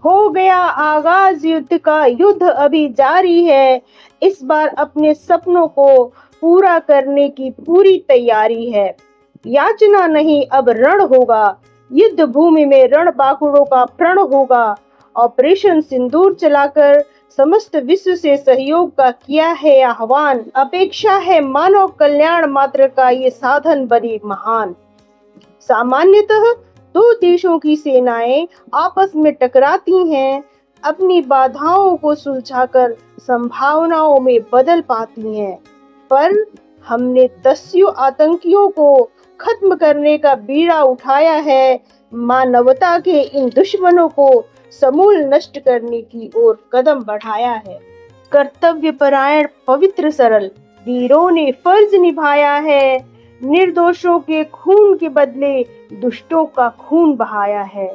हो गया आगाज युद्ध का, युद्ध अभी जारी है। इस बार अपने सपनों को पूरा करने की पूरी तैयारी है। याचना नहीं अब रण होगा, युद्ध भूमि में रणबांकुरों का प्रण होगा। ऑपरेशन सिंदूर चलाकर समस्त विश्व से सहयोग का किया है आह्वान। अपेक्षा है मानव कल्याण मात्र का ये साधन बनी महान। सामान्यतः दो देशों की सेनाएं आपस में टकराती हैं, अपनी बाधाओं को सुलझाकर संभावनाओं में बदल पाती हैं। पर हमने दस्युं आतंकियों को खत्म करने का बीड़ा उठाया है, मानवता के इन दुश्मनों को समूल नष्ट करने की ओर कदम बढ़ाया है। कर्तव्यपरायण पवित्र सरल वीरों ने फर्ज निभाया है, निर्दोषों के खून के बदले दुष्टों का खून बहाया है।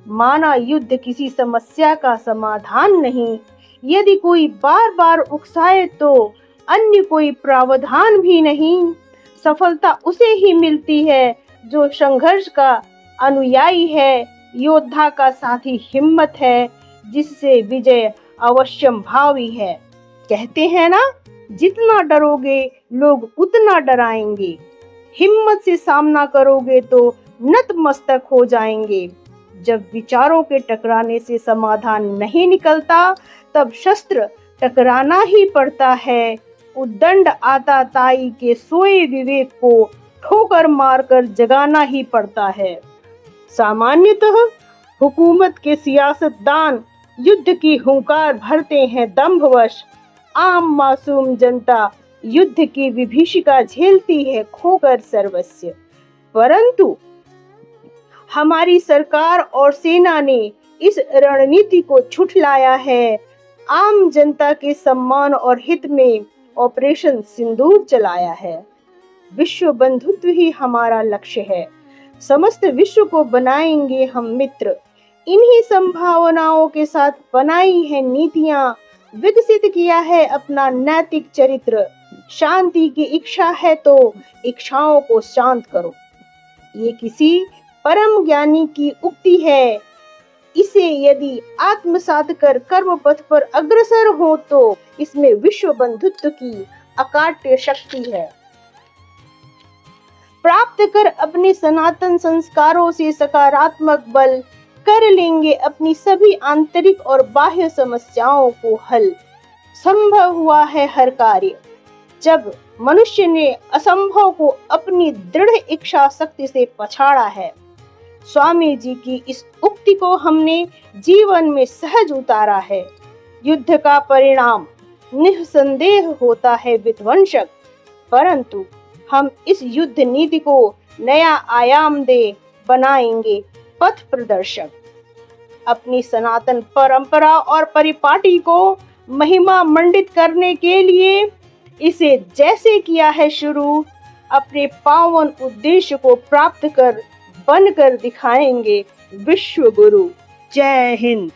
माना युद्ध किसी समस्या का समाधान नहीं, यदि कोई बार बार उकसाए तो अन्य कोई प्रावधान भी नहीं। सफलता उसे ही मिलती है जो संघर्ष का अनुयायी है, योद्धा का साथी हिम्मत है, जिससे विजय अवश्यम भावी है। कहते हैं ना, जितना डरोगे लोग उतना डराएंगे, हिम्मत से सामना करोगे तो नतमस्तक हो जाएंगे। जब विचारों के टकराने से समाधान नहीं निकलता, तब शस्त्र टकराना ही पड़ता है। उद्दंड आता ताई के सोए विवेक को ठोकर मारकर जगाना ही पड़ता है। सामान्यतः हुकूमत के सियासतदान युद्ध की हुंकार भरते हैं दंभवश। आम मासूम जनता युद्ध की विभीषिका झेलती है खोकर सर्वस्व। परंतु हमारी सरकार और सेना ने इस रणनीति को छुटलाया है। आम जनता के सम्मान और हित में ऑपरेशन सिंदूर चलाया है। विश्व बंधुत्व ही हमारा लक्ष्य है, समस्त विश्व को बनाएंगे हम मित्र। इन्हीं संभावनाओं के साथ बनाई है नीतियां, विकसित किया है अपना नैतिक चरित्र। शांति की इच्छा है तो इच्छाओं को शांत करो, ये किसी परम ज्ञानी की उक्ति है। इसे यदि आत्मसात कर कर्म पथ पर अग्रसर हो तो इसमें विश्व बंधुत्व की अकाट्य शक्ति है। प्राप्त कर अपने सनातन संस्कारों से सकारात्मक बल, कर लेंगे अपनी सभी आंतरिक और बाह्य समस्याओं को हल। संभव हुआ है हर कार्य जब मनुष्य ने असंभव को अपनी दृढ़ इच्छा शक्ति से पछाड़ा है। स्वामी जी की इस उक्ति को हमने जीवन में सहज उतारा है। युद्ध का परिणाम निस्संदेह होता है विध्वंसक, परंतु हम इस युद्ध नीति को नया आयाम दे बनाएंगे पथ प्रदर्शक। अपनी सनातन परंपरा और परिपाटी को महिमा मंडित करने के लिए इसे जैसे किया है शुरू, अपने पावन उद्देश्य को प्राप्त कर बनकर दिखाएंगे विश्व गुरु। जय हिंद।